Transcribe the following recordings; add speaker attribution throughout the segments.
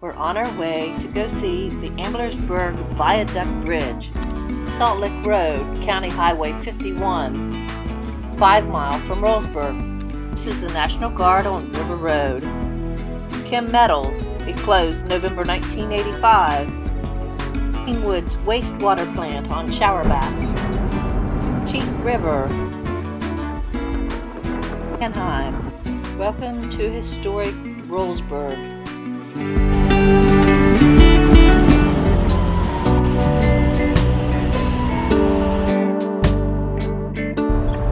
Speaker 1: We're on our way to go see the Amblersburg Viaduct Bridge, Salt Lick Road, County Highway 51, 5 miles from Rowlesburg. This is the National Guard on River Road. Chem Metals, it closed November 1985. Kingwood's wastewater plant on Shower Bath. Cheat River. Anaheim. Welcome to historic Rowlesburg.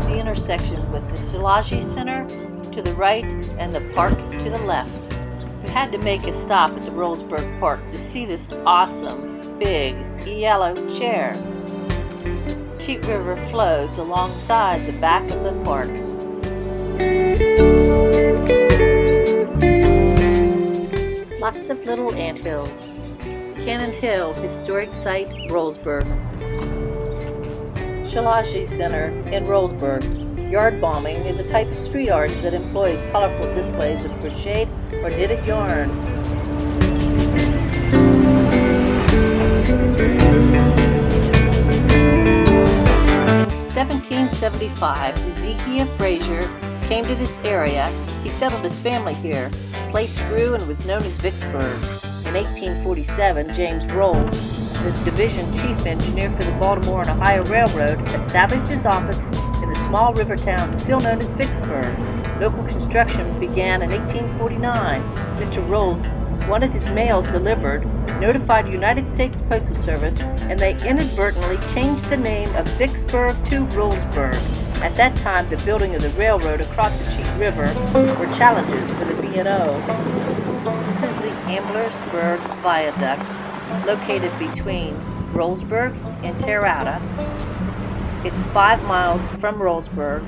Speaker 1: The intersection with the Szilagyi Center to the right and the park to the left. We had to make a stop at the Rowlesburg Park to see this awesome, big, yellow chair. Cheat River flows alongside the back of the park. Lots of little anthills. Cannon Hill Historic Site, Rowlesburg. Szilagyi Center in Rowlesburg. Yard bombing is a type of street art that employs colorful displays of crocheted or knitted yarn. In 1775, Ezekiel Frazier came to this area. He settled his family here. The place grew and was known as Vicksburg. In 1847, James Rolls, the division chief engineer for the Baltimore and Ohio Railroad, established his office in the small river town still known as Vicksburg. Local construction began in 1849. Mr. Rolls wanted his mail delivered, notified United States Postal Service, and they inadvertently changed the name of Vicksburg to Rowlesburg. At that time, the building of the railroad across the Cheat River were challenges for the B&O. This is the Amblersburg Viaduct, located between Rowlesburg and Terrata. It's 5 miles from Rowlesburg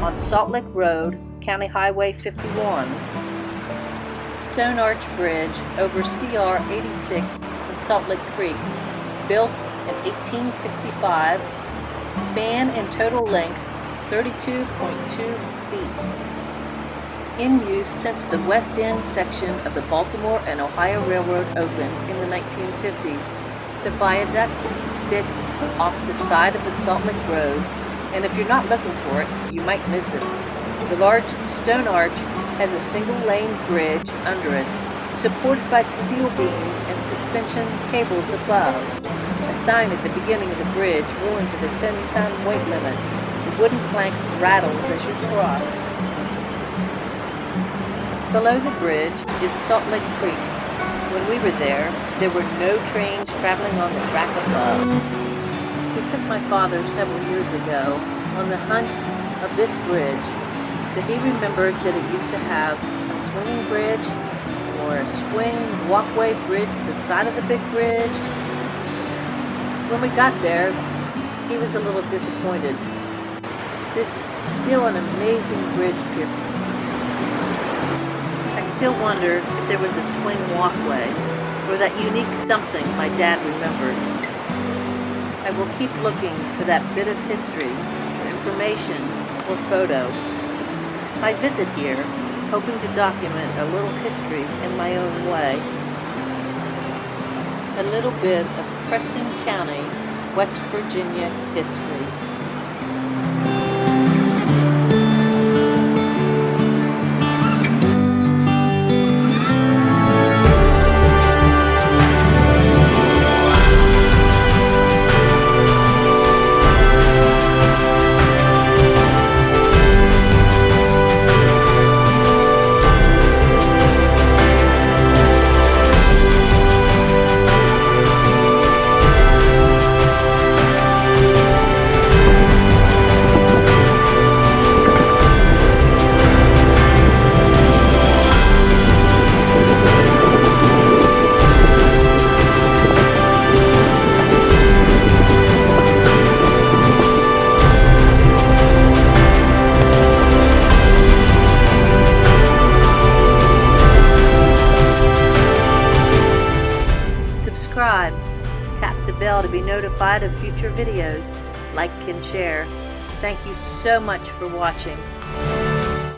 Speaker 1: on Salt Lick Road, County Highway 51. Stone Arch Bridge over CR 86 in Salt Lick Creek, built in 1865, span and total length 32.2 feet. In use since the West End section of the Baltimore and Ohio Railroad opened in the 1950s. The viaduct sits off the side of the Salt Lick Road, and if you're not looking for it, you might miss it. The large stone arch has a single-lane bridge under it, supported by steel beams and suspension cables above. A sign at the beginning of the bridge warns of a 10-ton weight limit. The wooden plank rattles as you cross. Below the bridge is Salt Lick Creek. When we were there were no trains traveling on the track above. We took my father several years ago on the hunt of this bridge, that he remembered that it used to have a swinging bridge or a swing walkway bridge at the side of the big bridge. When we got there, he was a little disappointed. This is still an amazing bridge pier. I still wonder if there was a swing walkway or that unique something my dad remembered. I will keep looking for that bit of history, or information, or photo. I visit here, hoping to document a little history in my own way. A little bit of Preston County, West Virginia history. Subscribe. Tap the bell to be notified of future videos. Like and share. Thank you so much for watching.